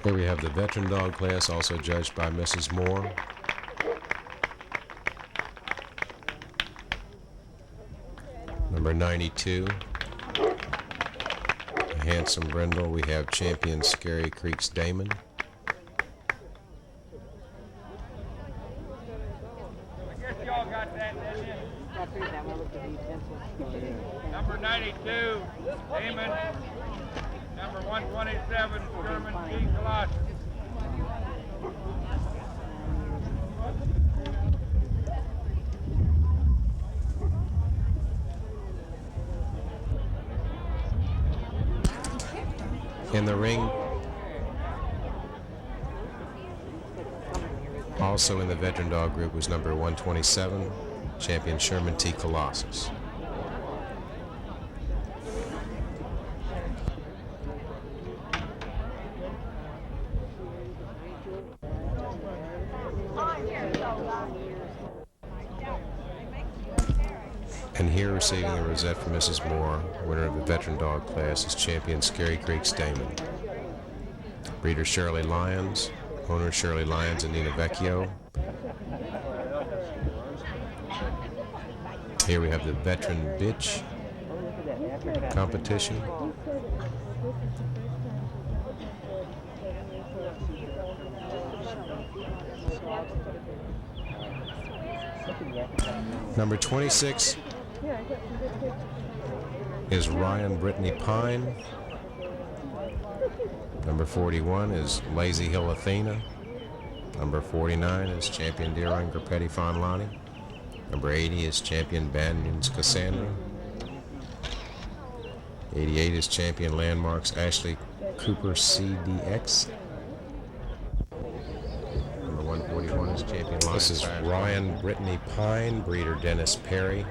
Here we have the veteran dog class, also judged by Mrs. Moore. Number 92, a handsome brindle. We have champion Scary Creek's Damon. Y'all got that, didn't you? Number 92, Damon. Number 127, Sherman T. Colossus. In the ring, also in the veteran dog group, was number 127, champion Sherman T. Colossus. And here, receiving the rosette from Mrs. Moore, winner of the veteran dog class, is champion Scary Creek's Damon. Breeder Shirley Lyons, owner Shirley Lyons and Nina Vecchio. Here we have the veteran bitch competition. Number 26 is Ryan Brittany Pine. Number 41 is Lazy Hill Athena. Number 49 is champion Deer Run Grapetti Fonlani. Number 80 is champion Banyans Cassandra. 88 is champion Landmarks Ashley Cooper CDX. Number 141 is champion Lion. This is Ryan Brittany Pine, breeder Dennis Perry,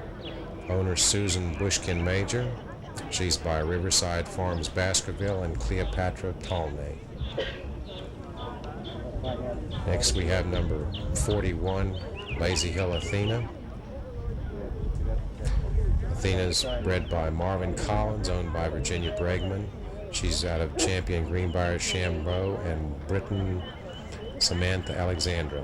owner Susan Bushkin Major. She's by Riverside Farms Baskerville and Cleopatra Tolnay. Next we have number 41, Lazy Hill Athena. Athena's bred by Marvin Collins, owned by Virginia Bregman. She's out of champion Greenbrier Shambo and Britain Samantha Alexandra.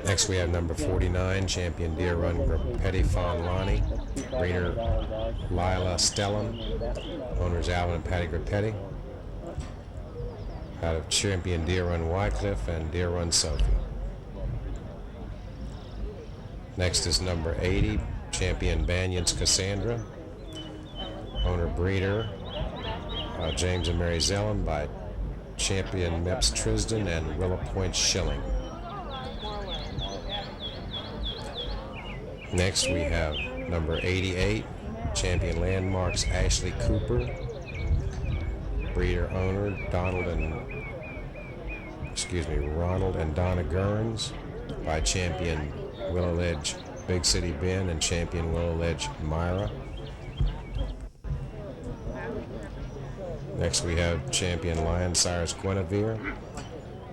Next we have number 49, champion Deer Run Grapetti Fonlani, breeder Lila Stellan, owners Alvin and Patty Grapetti, out of champion Deer Run Wycliffe and Deer Run Sophie. Next is number 80, champion Banyans Cassandra, owner breeder James and Mary Zellen by champion Meps Trisden and Willow Point Schilling. Next we have number 88, champion Landmarks Ashley Cooper, breeder owner Ronald and Donna Gurns by champion Willow Ledge Big City Ben and champion Willow Ledge Myra. Next we have champion Lion Cyrus Guinevere,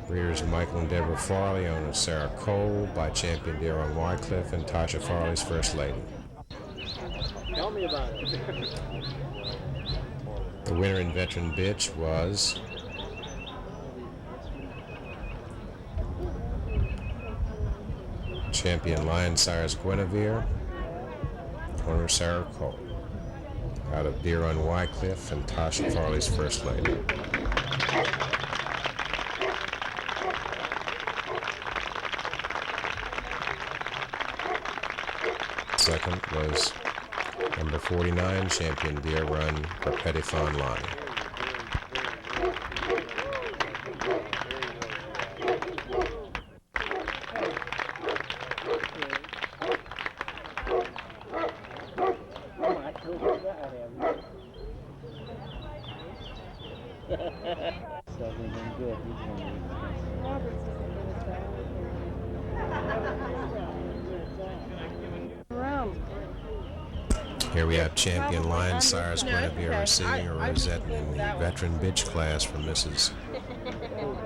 breeders Michael and Deborah Farley, owner Sarah Cole by champion Deer Run Wycliffe and Tasha Farley's First Lady. Tell me about it. The winner in veteran bitch was champion Lion Cyrus Guinevere, owner Sarah Cole, out of Deer Run Wycliffe and Tasha Farley's First Lady. Second was number 49, champion Deer Run Grapetti Fonlani. Here we have champion Lion Cyrus Guinevere receiving a rosette in the veteran bitch class from Mrs.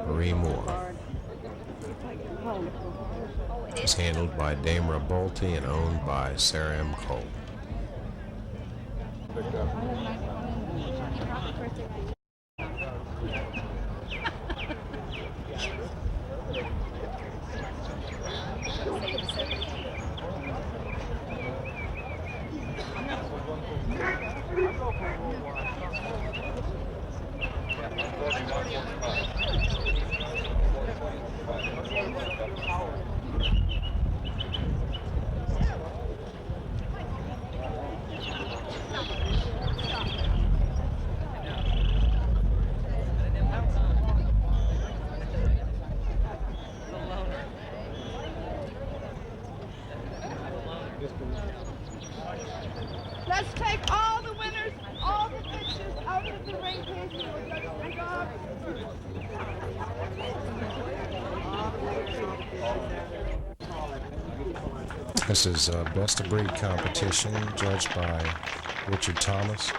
Marie Moore. is handled by Damra Bolte and owned by Sarah M. Cole. Let's take all the winners, all the pictures out of the ring cage. Good job. This is a best of breed competition judged by Richard Thomas.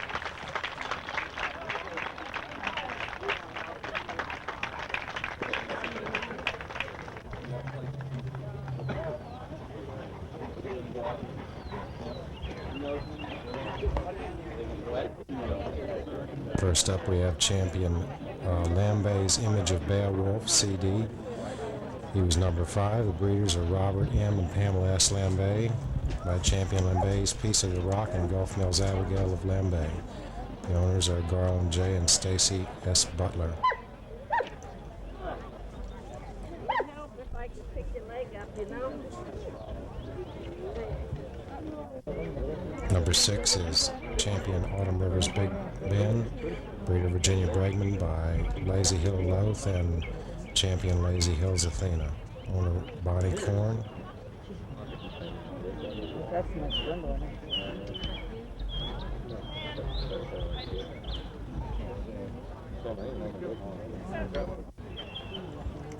First up, we have champion Lambe's Image of Beowulf CD. He was number 5. The breeders are Robert M. and Pamela S. Lambe. By champion Lambe's Piece of the Rock and Gulf Mills Abigail of Lambe. The owners are Garland J. and Stacy S. Butler. If I could pick your leg up, you know. Number 6 is champion Autumn Rivers Big Ben, breeder Virginia Bregman by Lazy Hill Loath and champion Lazy Hills Athena. Owner Bonnie Korn. That's much fun.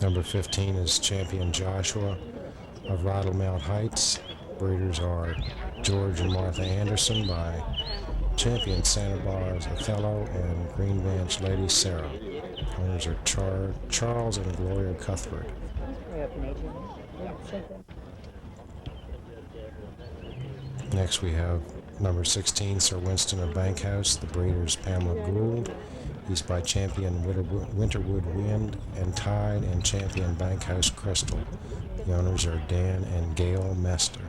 Number 15 is champion Joshua of Rottlmount Heights. Breeders are George and Martha Anderson by champion Santa Barbara's Othello and Green Branch Lady Sarah. Owners are Charles and Gloria Cuthbert. Next we have number 16, Sir Winston of Bankhouse. The breeders Pamela Gould. He's by champion Winterwood Wind and Tide and champion Bankhouse Crystal. The owners are Dan and Gail Mester.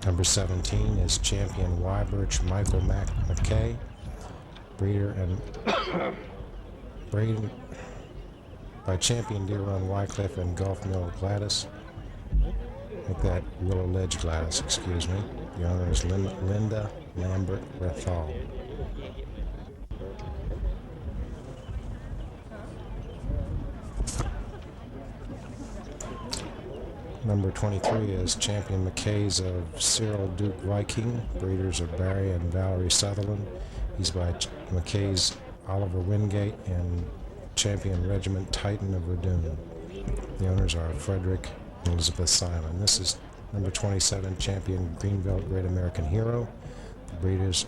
Number 17 is champion Wybirch Michael McKay, breeder and breeding by champion Deer Run Wycliffe and Gulf Mill Gladys. Like that Willow Ledge Gladys, excuse me. The owner is Linda Lambert Rethal. Number 23 is champion McKay's of Cyril Duke Viking. Breeders are Barry and Valerie Sutherland. He's by McKay's Oliver Wingate and champion Regiment Titan of Verdun. The owners are Frederick and Elizabeth Simon. This is number 27, champion Greenbelt Great American Hero. The breeders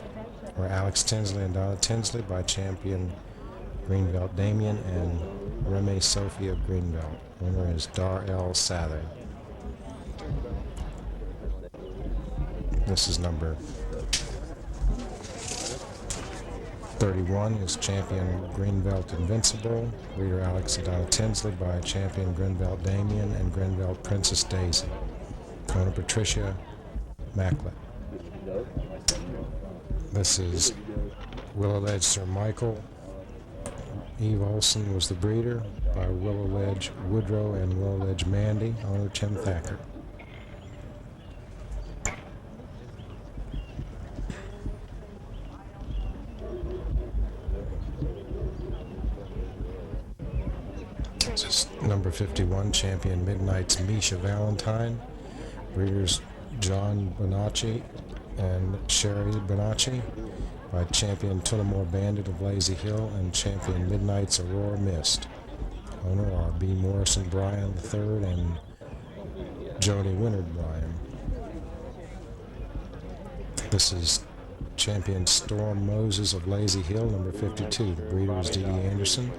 are Alex Tinsley and Donna Tinsley by champion Greenbelt Damien and Remy Sophie of Greenbelt. Owner is Dar L. Sather. This is number 31 is champion Greenbelt Invincible. Breeder Alex and Donna Tinsley by champion Greenbelt Damien and Greenbelt Princess Daisy. Owner Patricia Macklett. This is Willow Ledge Sir Michael. Eve Olson was the breeder by Willow Ledge Woodrow and Willow Ledge Mandy. Owner Tim Thacker. This is number 51, champion Midnight's Misha Valentine. Breeders John Bonacci and Sherry Bonacci by champion Tullamore Bandit of Lazy Hill and champion Midnight's Aurora Mist. Owner are B. Morrison Bryan III and Joni Winard Bryan. This is champion Storm Moses of Lazy Hill, number 52. The breeder is D.D. Anderson.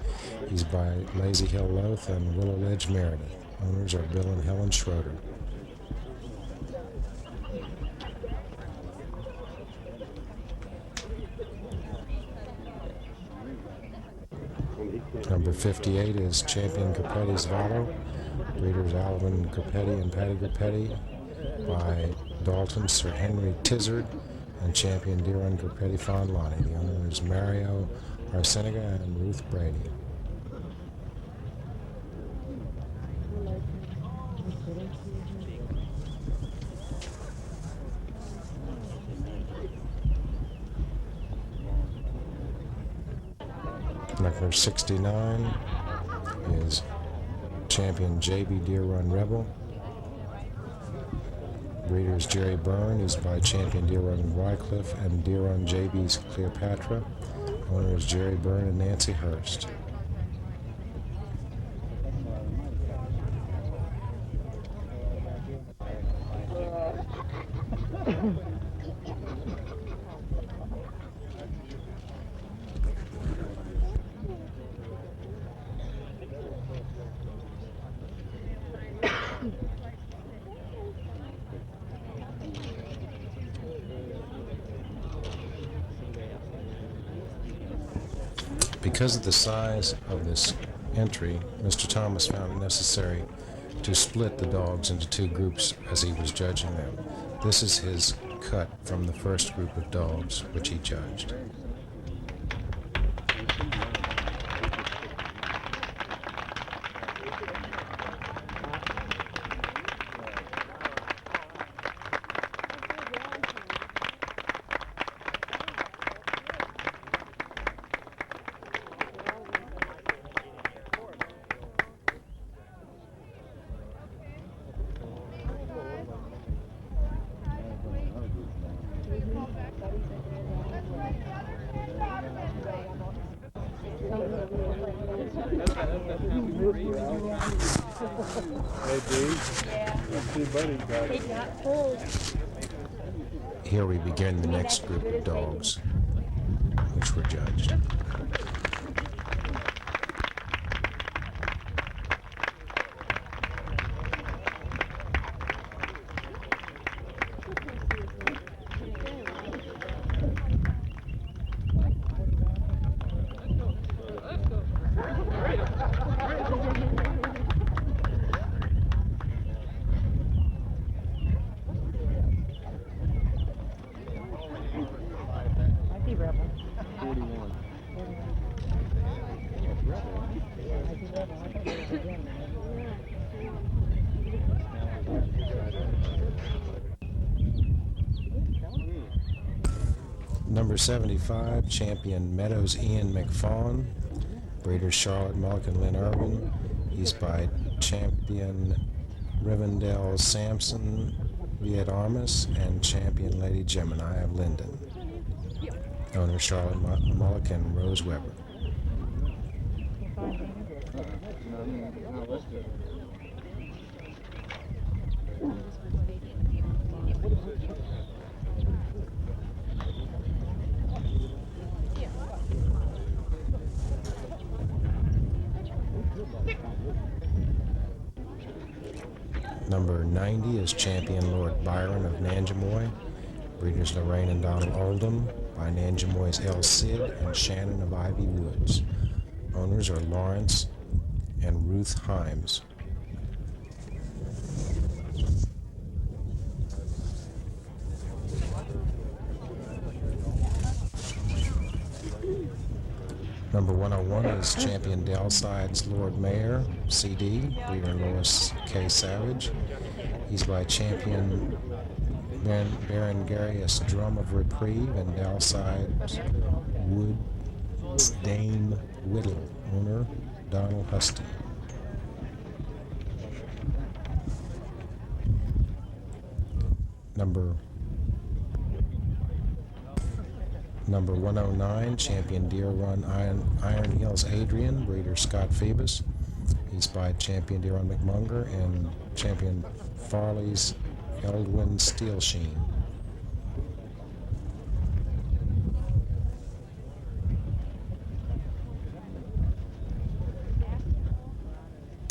He's by Lazy Hill Loth and Willow Ledge Meredith. Owners are Bill and Helen Schroeder. Number 58 is champion Capetti's Valo. Breeders Alvin Capetti and Patty Capetti by Dalton Sir Henry Tizard and champion Deeron Capetti Fondlani. The owner is Mario Arsenaga and Ruth Brady. Number 69 is champion JB Deer Run Rebel. Breeders Jerry Byrne. He's by champion Deer Run Wycliffe and Deer Run JB's Cleopatra. Owners Jerry Byrne and Nancy Hurst. Because of the size of this entry, Mr. Thomas found it necessary to split the dogs into two groups as he was judging them. This is his cut from the first group of dogs which he judged. Here we begin the next group of dogs which were judged. Number 75, champion Meadows Ian McFawn. Breeders Charlotte Mullick and Lynn Irvin. He's by champion Rivendell Sampson Viet Armas and champion Lady Gemini of Linden. Owner Charlotte Mullick and Rose Weber. Number 90 is champion Lord Byron of Nanjamoy. Breeders Lorraine and Donald Oldham by Nanjamoy's L. Cid and Shannon of Ivy Woods. Owners are Lawrence and Ruth Himes. Number 101 is champion Dalside's Lord Mayor, CD, breeder Lois K. Savage. He's by champion Berengarius Drum of Reprieve and Dalside's Wood Dame Whittle, owner Donald Huston. Number 109, champion Deer Run Iron Hills Adrian, breeder Scott Phoebus. He's by champion Deer Run McMunger and champion Farley's Eldwin Steel Sheen.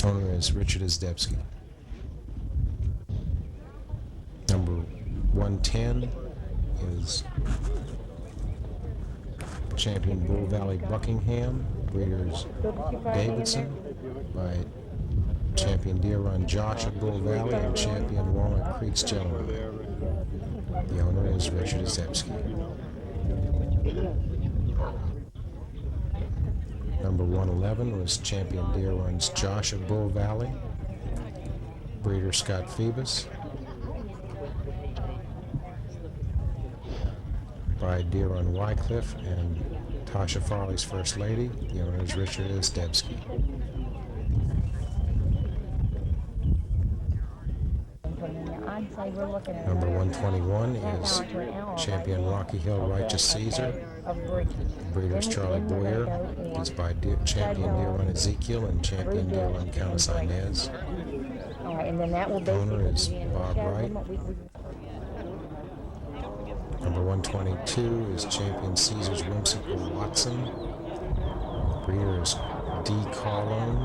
Owner is Richard Izdebski. Number 110 is champion Bull Valley Buckingham. Breeders Davidson by champion Deer Run Josh of Bull Valley and champion Walnut Creek's Gentleman. The owner is Richard Izdebski. Number 111 was champion Deer Run's Josh of Bull Valley. Breeder Scott Phoebus. By Deer Run Wycliffe and Tasha Farley's First Lady. The owner is Richard Izdebski. Number 121 is champion Rocky Hill Righteous Caesar. Breeders Charlie Boyer is by champion Deer Run Ezekiel and champion Deer Run Countess Inez. Owner is Bob Wright. Number 122 is champion Caesar's Whimsical Watson. Breeder is D. Carlone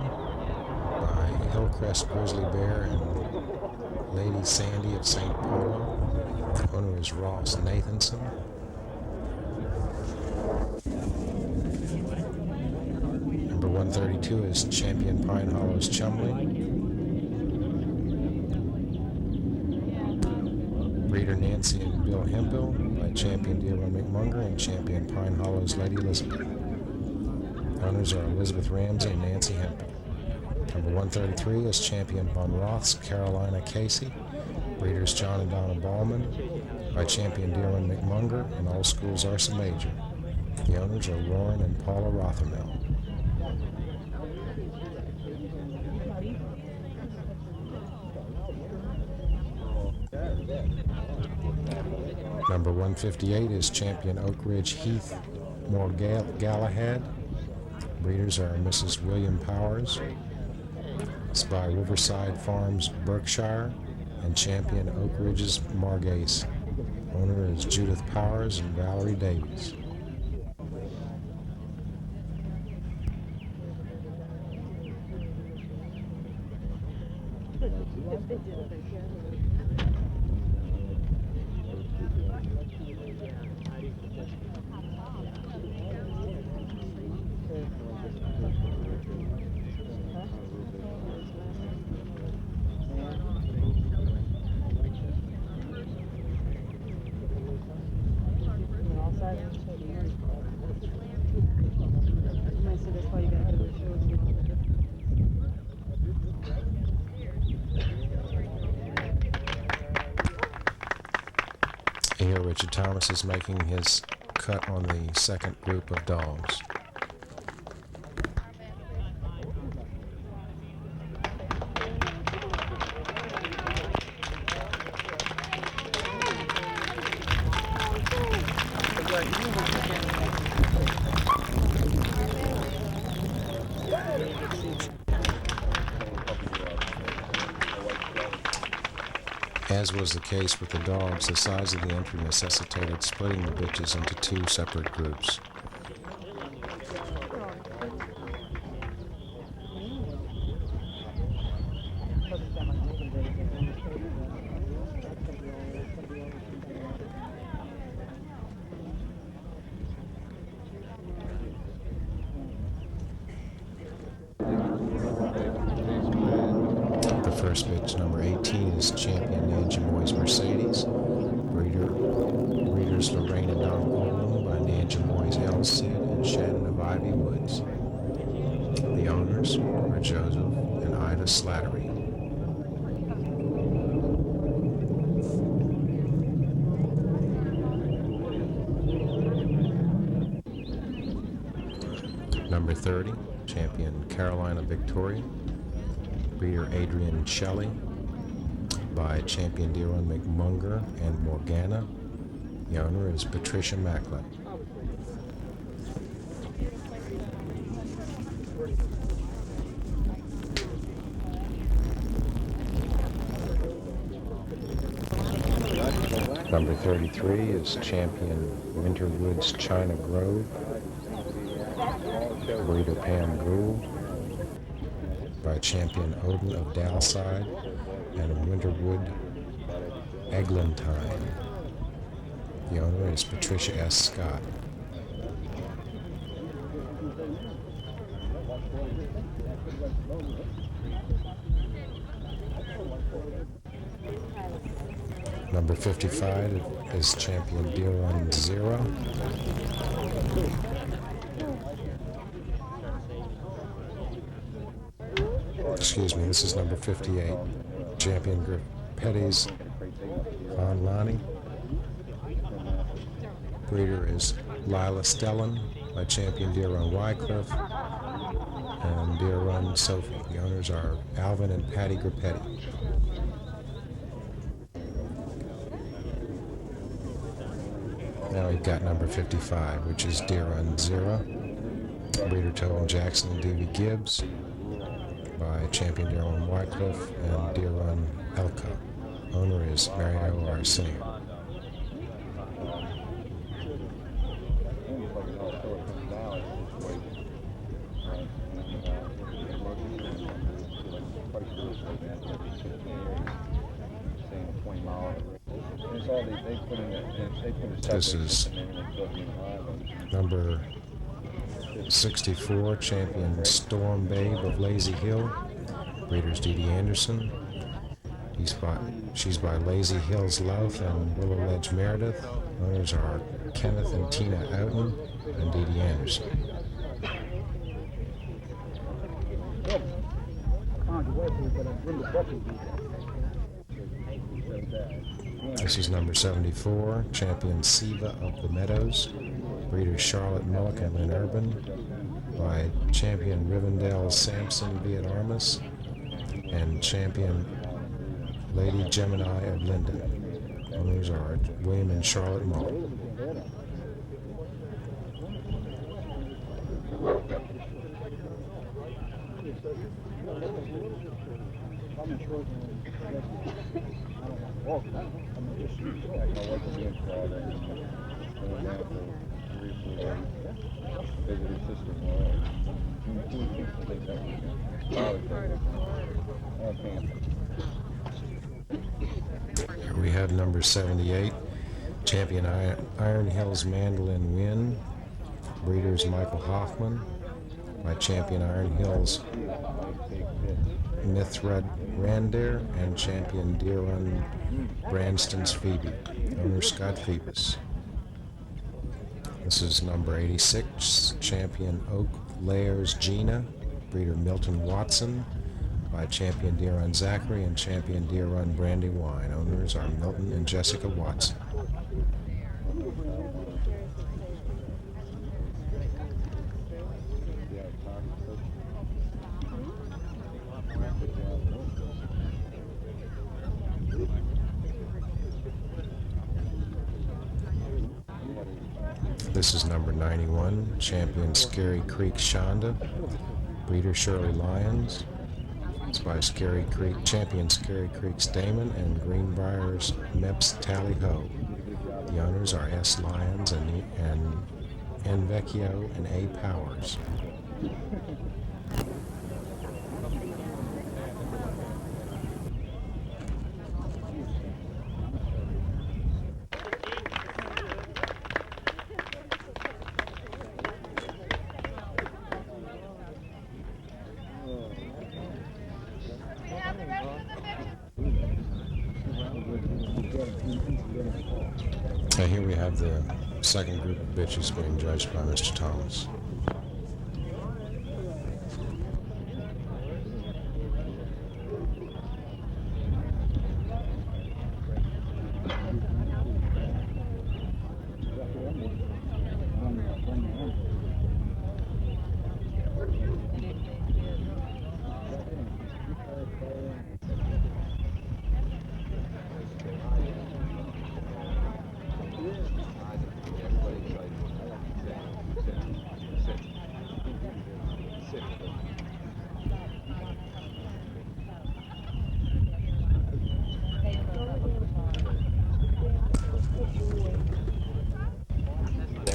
by Hillcrest Grizzly Bear and Lady Sandy of St. Paulo. Owner is Ross Nathanson. Number 132 is champion Pine Hollow's Chumley. Breeder Nancy and Bill Hempel by champion Deer Run McMunger and champion Pine Hollow's Lady Elizabeth. Owners are Elizabeth Ramsey and Nancy Hempel. Number 133 is champion Von Roth's Carolina Casey. Breeders John and Donna Ballman by champion Deer Run McMunger and All Schools Arsa Major. The owners are Warren and Paula Rothermel. Number 158 is champion Oak Ridge Heath Moore Galahad. Breeders are Mrs. William Powers. It's by Riverside Farms, Berkshire, and champion Oak Ridge's Margase. Owner is Judith Powers and Valerie Davies. Here Richard Thomas is making his cut on the second group of dogs. As was the case with the dogs, the size of the entry necessitated splitting the bitches into two separate groups. First bitch, number 18, is champion Nancy Moy's Mercedes. Breeders Lorraine and Don Oldham by Nancy Moy's El Cid and Shannon of Ivy Woods. The owners are Joseph and Ida Slattery. Number 30, champion Carolina Victoria. Breeder Adrian Shelley by champion Deer Run McMunger and Morgana. The owner is Patricia Macklin. Number 33 is champion Winterwoods China Grove. Breeder Pam Gould. by champion Odin of Dalside and Winterwood Eglantine. The owner is Patricia S. Scott. Number 55 is champion Deer Run Zero. Excuse me, this is number 58. Champion Petty's Von Lonnie. Breeder is Lila Stellan by champion Deer Run Wycliffe and Deer Run Sophie. The owners are Alvin and Patty Grappetti. Now we've got number 55, which is Deer Run Zero. Breeder Tobin Jackson and Davy Gibbs by champion Deer Run Wycliffe and Deer Run Elko. Owner is Mario Arsenio. This is number 64, champion Storm Babe of Lazy Hill. Breeder's Dee Dee Anderson. She's by Lazy Hills Louth and Willow Ledge Meredith. Owners are Kenneth and Tina Outen and Dee Dee Anderson. This is number 74, champion Siva of the Meadows. Breeders Charlotte Mullick and Lynn Urban by champion Rivendell Sampson Viet Armas and champion Lady Gemini of Linden. Owners are William and Charlotte Mullick. Here we have number 78, champion Iron Hills Mandolin Win. Breeders Michael Hoffman by champion Iron Hills Mithred Randair and champion Deer Run Branston's Phoebe. Owner Scott Phoebus. This is number 86, champion Oak Layers Gina. Breeder Milton Watson by champion Deer Run Zachary and champion Deer Run Brandy Wine. Owners are Milton and Jessica Watson. This is number 91, champion Scary Creek Shonda. Breeder Shirley Lyons. It's by champion Scary Creek's Damon and Greenbrier's Meps Tally Ho. The owners are S. Lyons and N. Vecchio and A. Powers. Here we have the second group of bitches being judged by Mr. Thomas.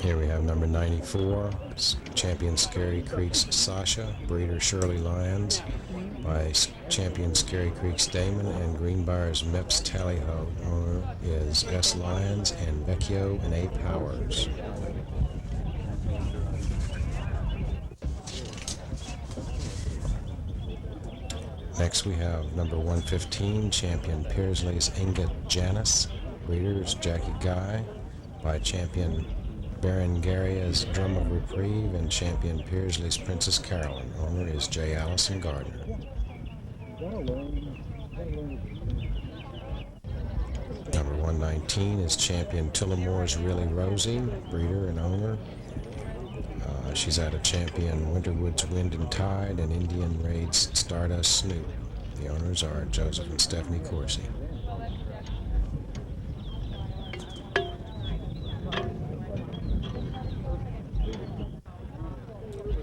Here we have number 94, champion Scary Creek's Sasha, breeder Shirley Lyons, by champion Scary Creek's Damon, and Greenbrier's Mips Tallyho. Owner is S. Lyons and Vecchio and A. Powers. Next we have number 115, champion Pearsley's Ingot Janice, breeders Jackie Guy, by champion Berengaria's Drum of Reprieve, and champion Pearsley's Princess Carolyn. Owner is J. Allison Gardner. Number 119 is champion Tillamore's Really Rosie, breeder and owner. She's out of champion Winterwood's Wind and Tide and Indian Raid's Stardust Snoop. The owners are Joseph and Stephanie Corsi.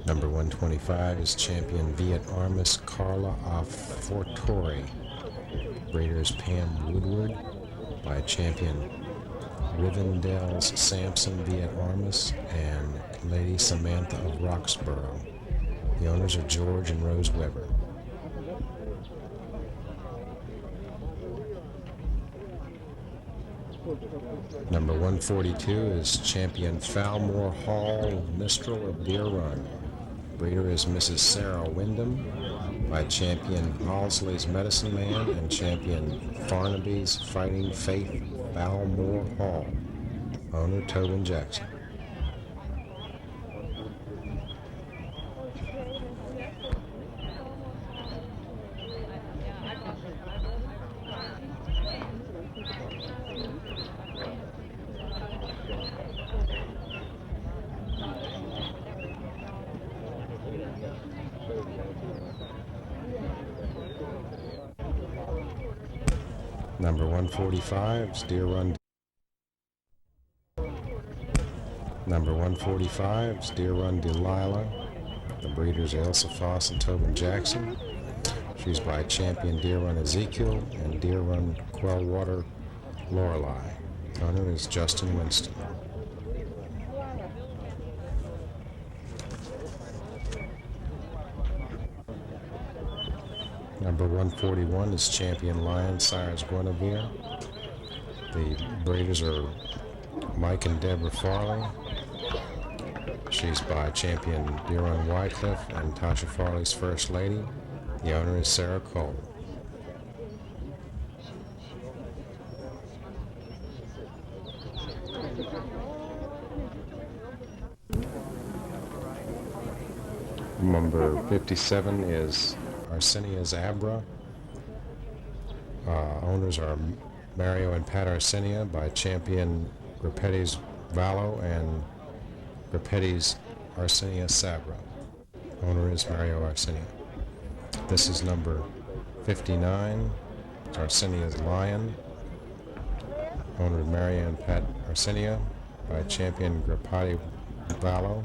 Number 125 is champion Viet Armis Carla of Fortori. Breeders Pam Woodward, by champion Rivendell's Samson Viet Armis and Lady Samantha of Roxborough. The owners are George and Rose Weber. Number 142 is champion Falmore Hall Mistral of Deer Run. Breeder is Mrs. Sarah Wyndham, by champion Halsley's Medicine Man and champion Farnaby's Fighting Faith Falmore Hall. Owner Tobin Jackson. Number 145 is Deer Run. Number 145 is Deer Run Delilah. The breeders are Elsa Foss and Tobin Jackson. She's by champion Deer Run Ezekiel and Deer Run Quellwater Lorelei. Owner is Justin Winston. Number 141 is champion Lion Sires Guinevere. The breeders are Mike and Deborah Farley. She's by champion Deer Run Wycliffe and Tasha Farley's First Lady. The owner is Sarah Cole. Number 57 is Arsenia's Abra. Owners are Mario and Pat Arsenia, by champion Grapetti's Vallo and Grapetti's Arsenia Sabra. Owner is Mario Arsenia. This is number 59, Arsenia's Lion. Owner Mario and Pat Arsenia, by champion Grappetti Vallo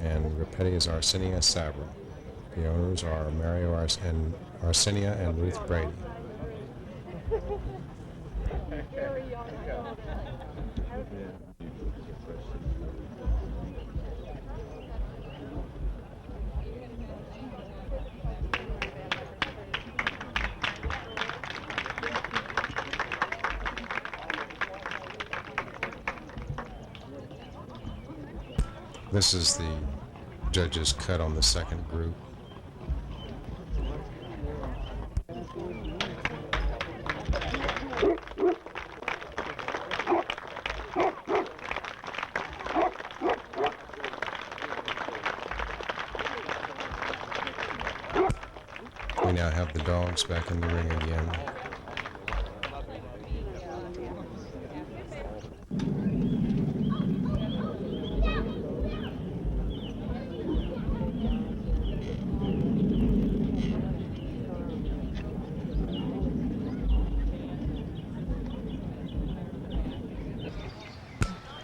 and Grapetti's Arsenia Sabra. The owners are Mario Arsenia and Ruth Brady. This is the judges' cut on the second group. We now have the dogs back in the ring again.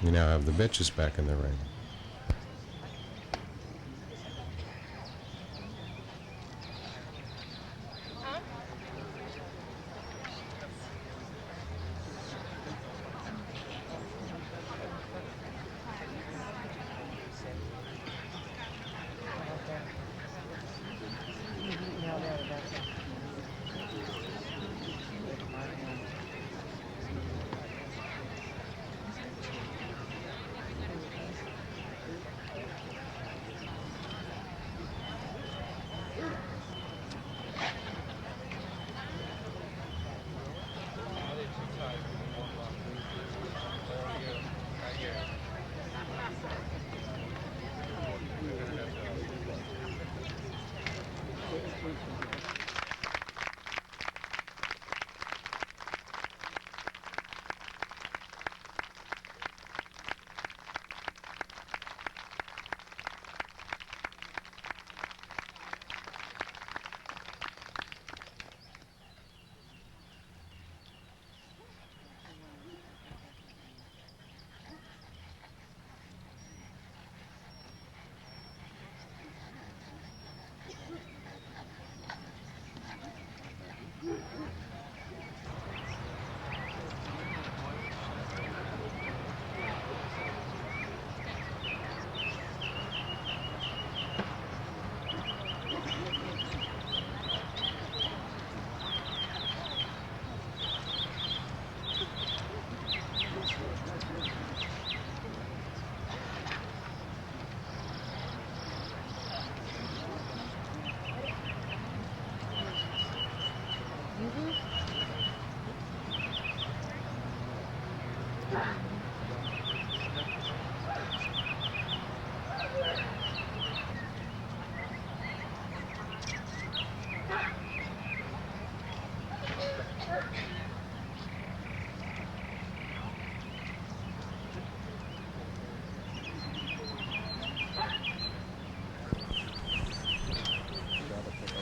We now have the bitches back in the ring.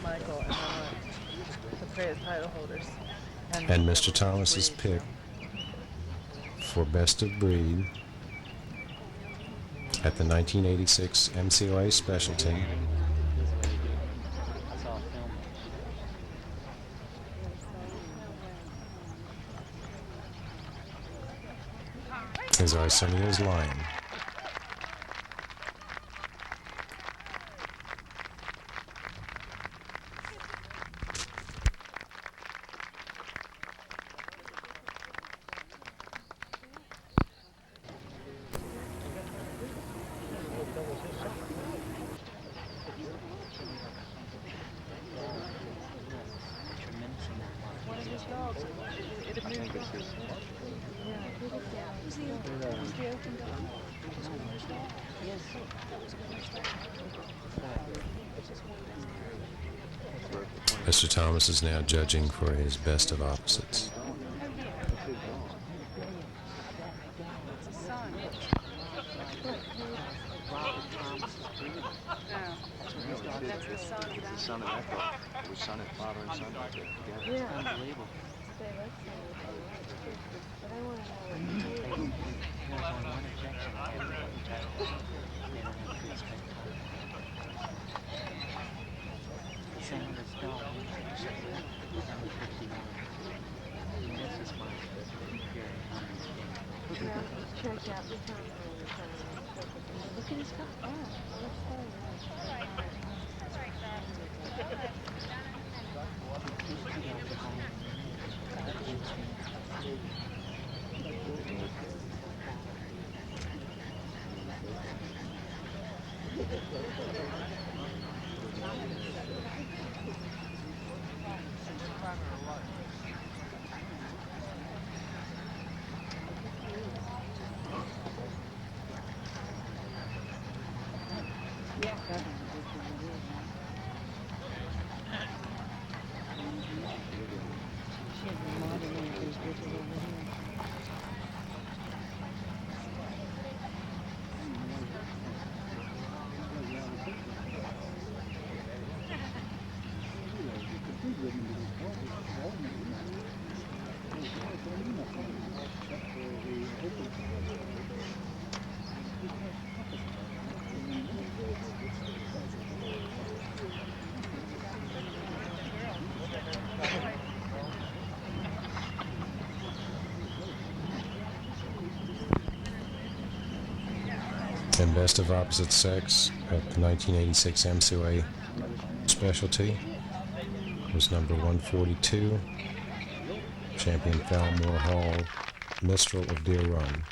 Michael and the praise title holders. And Mr. Thomas's pick for Best of Breed at the 1986 MCOA Specialty I saw a film. is Arsenia's Lion. Mr. Thomas is now judging for his Best of Opposites. That's the son of that. Son of Echo. It was son and father and son together. Yeah. Unbelievable. Look at his cup. And Best of Opposite Sex at the 1986 MCOA Specialty was number 142, champion Falmore Hall, Mistral of Deer Run.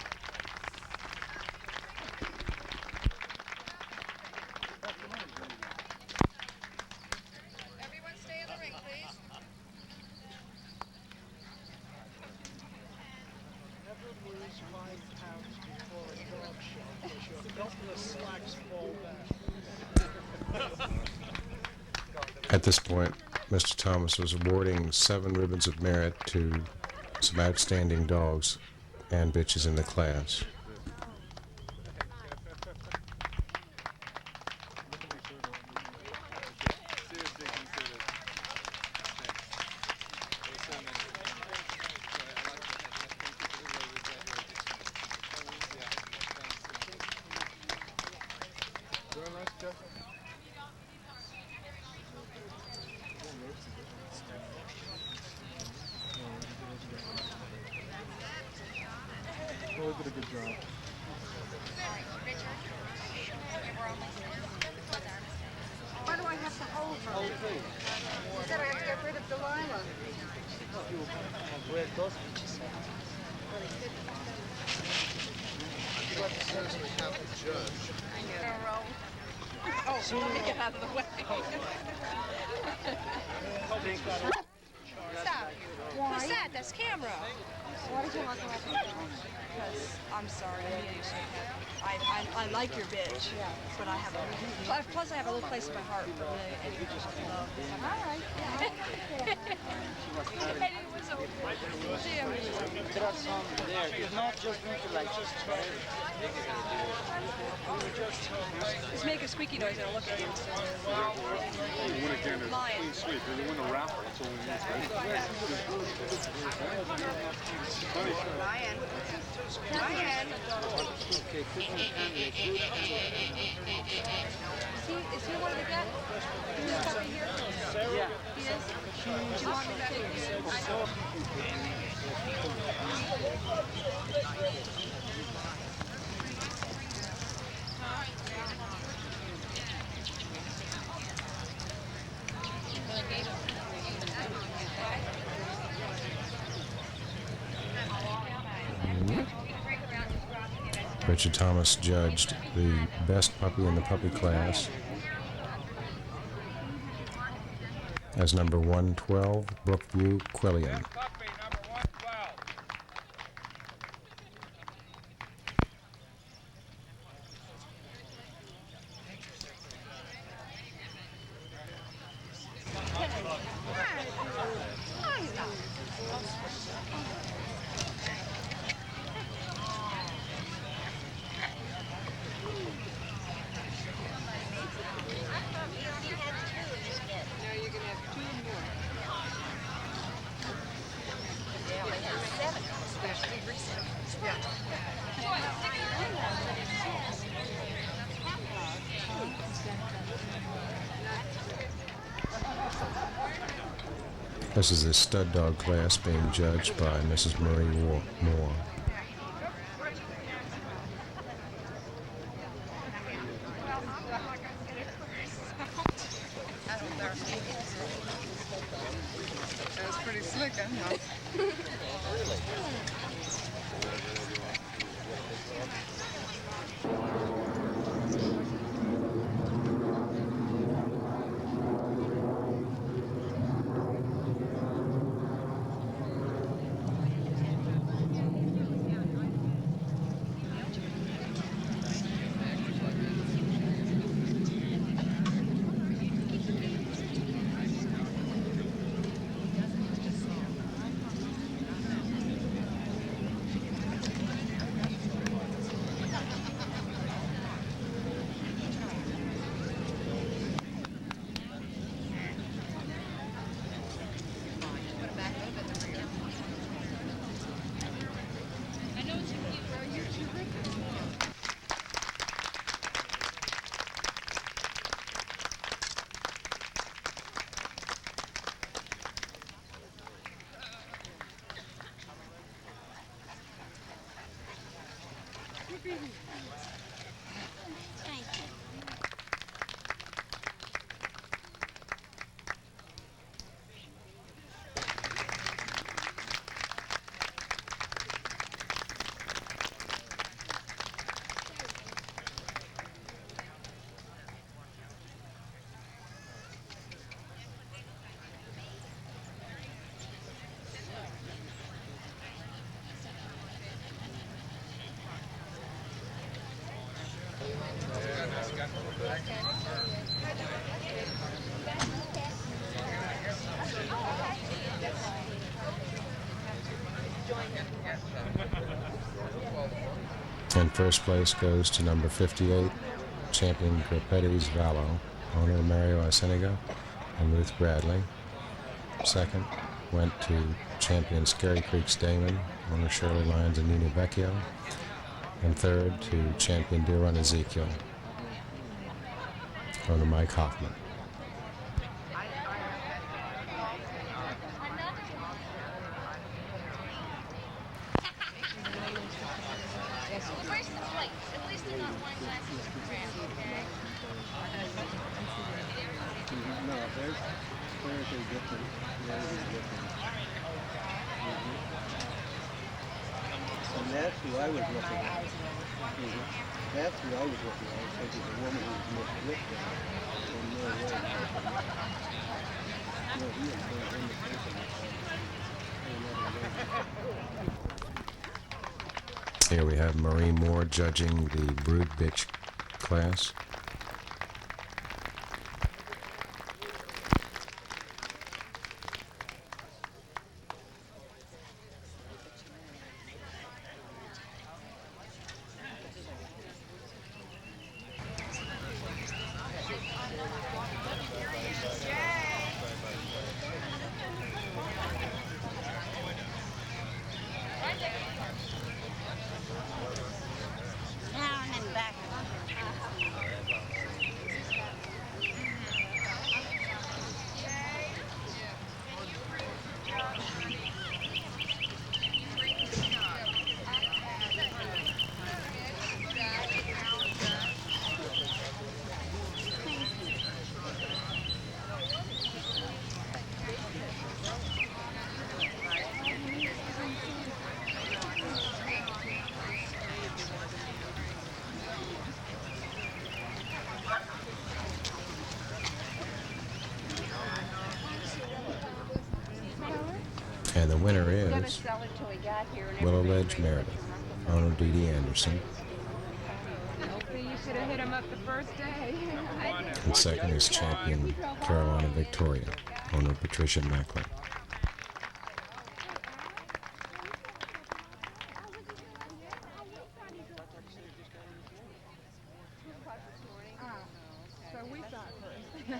Everyone stay in the ring, please. Never lose 5 pounds before a dog show because your helpless slacks fall back. At this point, Mr. Thomas was awarding 7 ribbons of merit to some outstanding dogs and bitches in the class. Really did a good job. Why do I have to hold her? He said I have to get rid of Delilah. Oh, get out of the way. Stop. this camera. Why did you lock him up? Because I'm sorry, I like your bitch, but I have a plus I have a little place in my heart for the individuals I love. All right. And it was so damn. There are some there. It's not just winter, like just Just make a squeaky noise and I'll look at you. You win again, it's a clean sweep. You win a raffle, that's all we need. Ryan. Is he one of the guests? Is he puppy here? Yeah. He is? Do you want me to take you? Richard Thomas judged the best puppy in the puppy class as number 112, Brookview Quillian. Puppy number 112. This is the stud dog class being judged by Mrs. Marie Moore. That was pretty slick, huh? And first place goes to number 58, champion Grapettes Vallo, owner Mario Arceniga and Ruth Bradley. Second went to champion Scary Creek's Damon, owner Shirley Lyons and Nina Vecchio. And third to champion Deer Run Ezekiel, owner Mike Hoffman. No, there's a different. And that's who I was looking at. That's who I was looking at. I thinking the woman who was mislifted. And no way. No, he had been in the person. Here we have Marie Moore judging the brood bitch class. Down and back. And the winner Gonna is sell it till we got here. And Willow everybody Ledge was Meredith, owner Dee Dee Anderson. Hopefully you should have hit him up the first day. And second is champion Carolina Victoria, owner Patricia Macklin. So we saw it first.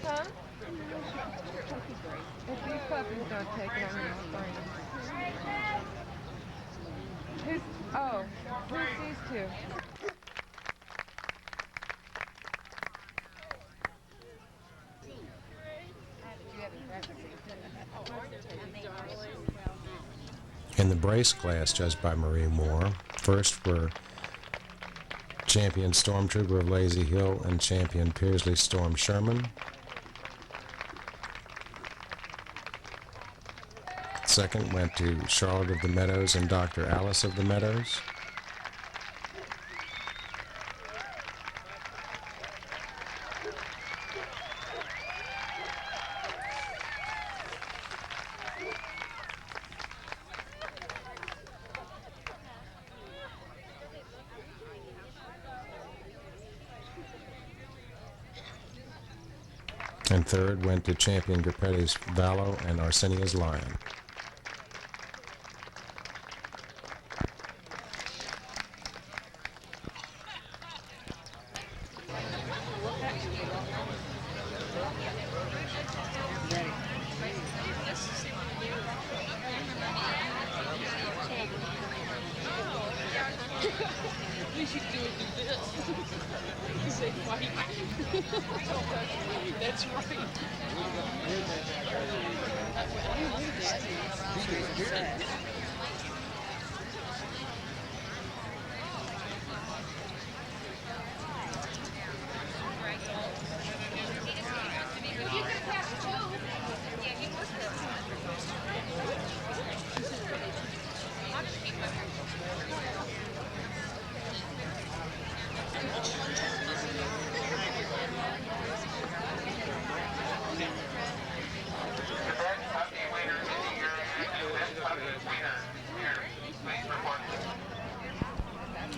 Huh? If these puppies don't take it, I'm gonna find them. Who's these two? In the brace class, judged by Marie Moore, first were champion Stormtrooper of Lazy Hill and champion Pearsley Storm Sherman. Second went to Charlotte of the Meadows and Dr. Alice of the Meadows. And third went to champion Grapetti's Vallow and Arsenia's Lion. We should do it do this. Say fight. That's right.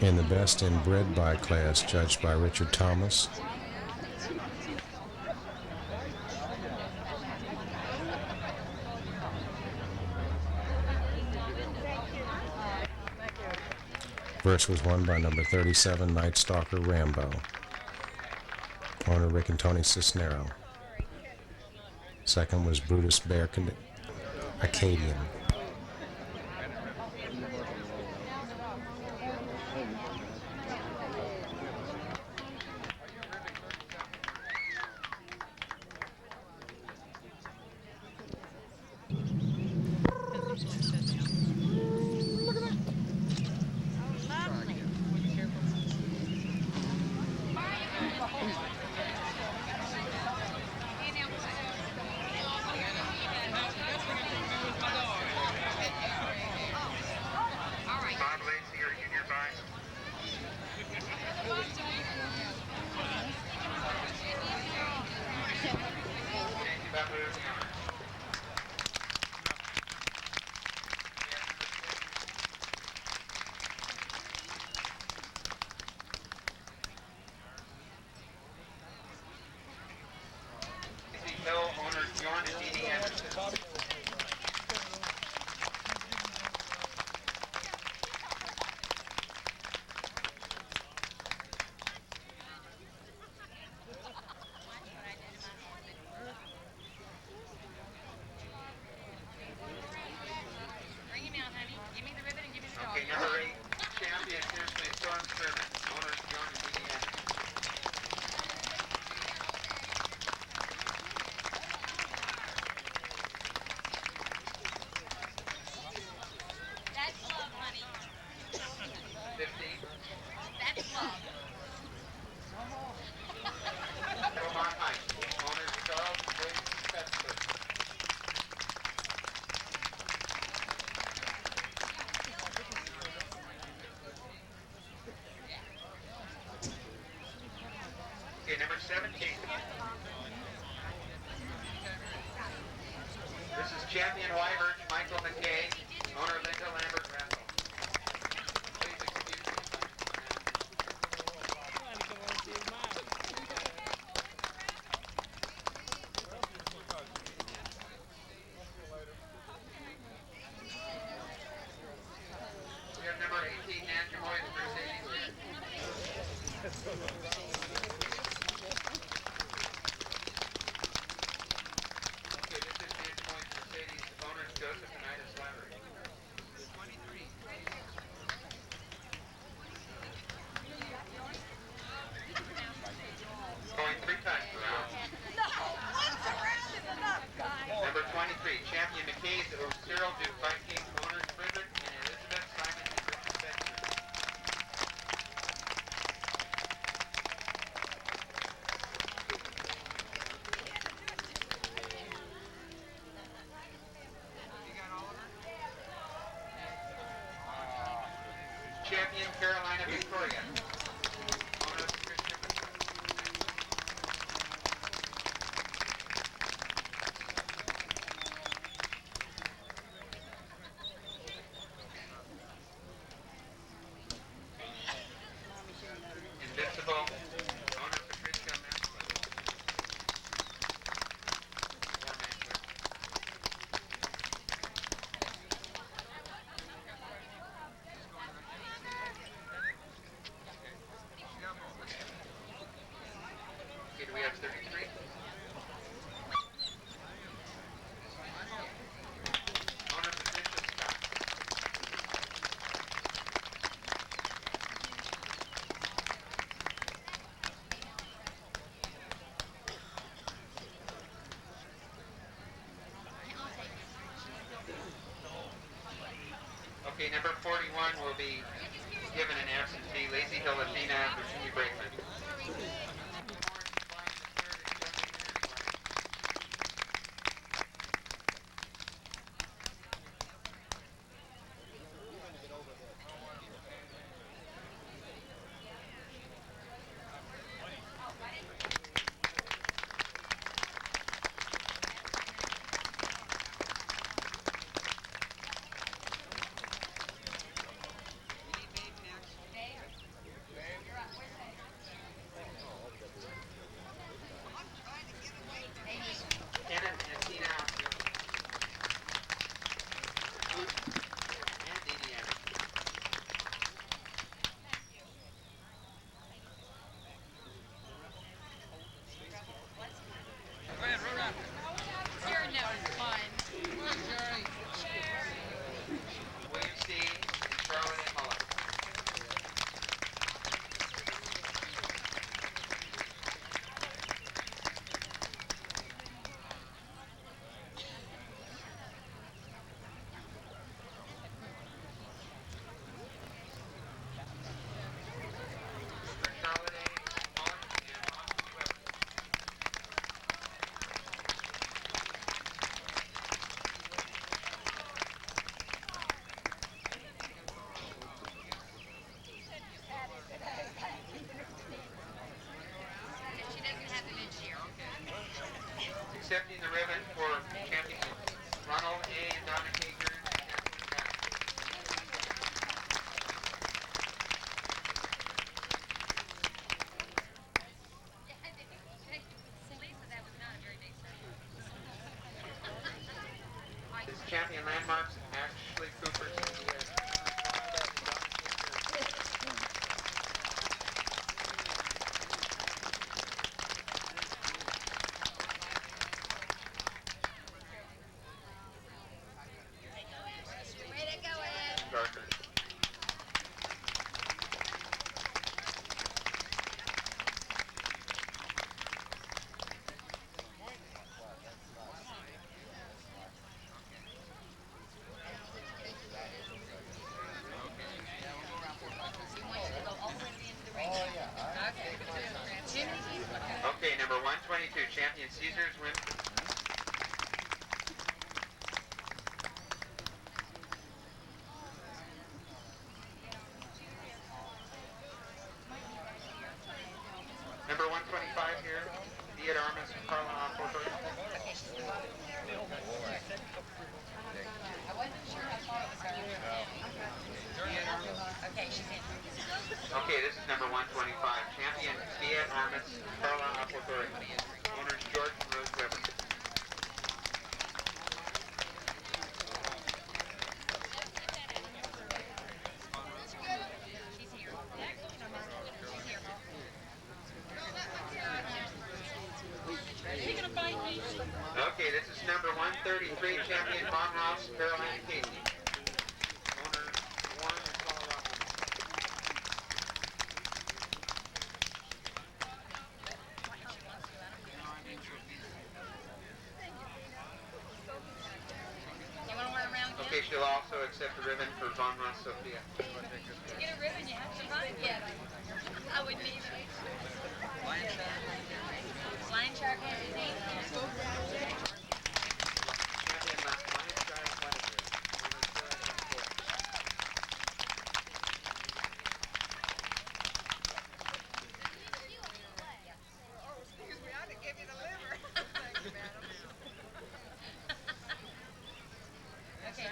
In the best in bred by class, judged by Richard Thomas. First was won by number 37, Night Stalker Rambo, owner Rick and Tony Cisnero. Second was Brutus Bear Acadian. 17. This is champion Wyvern Michael McKay, owner Linda Lambert Raffle. Please excuse me. We have number 18, Nancy Boyce, Mercedes. Okay, this is Nancy Boyce, Mercedes, owners Joseph and Ida Slattery. 23. Going 3 times around. No, once around is enough, guys. Number 23, champion McKay's Cyril Duke Viking, owners Frederick and Elizabeth Simon and Richard Spencer. Champion Carolina Victoria. Owners Christian Mitchell. Invincible. Owner Patricia Mastiff. Or Mastiff. Okay, do we have 33? Owner Patricia Scott. Okay, number 41 will be given an absentee. Lazy Hill Athena, Virginia Brakeman. Kenneth and Tina and Indiana. You're no fun. William C. and Charlotte A. Muller. Charlotte A. Muller and Austin Weber. She doesn't have them this year. Accepting the ribbon for champion Ronald A. and Donna Kager and Kathleen Bass. Lisa, that was not a very big This is champion landmarks Ashley Cooper. Way to go, Ed. Gardner. Okay, number 122, champion Caesars women. Number 125 here here. Fiat Armas, Carla Aquator. Okay, this is number 125. Champion Fiat Armas, Carla Aquator. Owners George and Rose Weber. Okay, this is number 133, champion Von Ross, Carolina Casey. Owner Warren and Colorado. Okay, she'll also accept a ribbon for Von Ross Sophia. To get a ribbon, you have to run it. Yeah. I would need it. Lion Shark has his name. Champion last one is Giant Pleasure. Excuse me, I didn't give you the liver. Thank you, madam. Okay.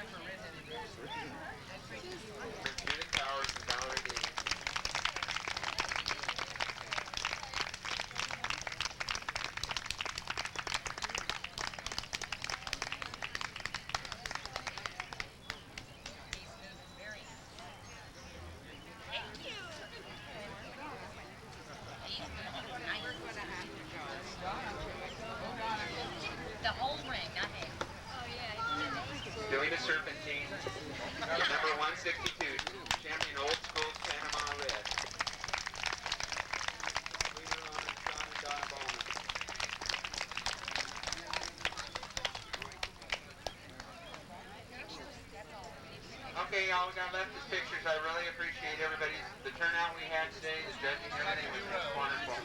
Judith Towers and Valerie Davis. The whole ring, not half. Oh, yeah. Delina Serpentine, number 162, champion Old School Panama Red. Leader on John and Donna Bowman. Okay, all we got left is pictures. I really appreciate everybody's, the turnout we had today, the judging, everything was just wonderful.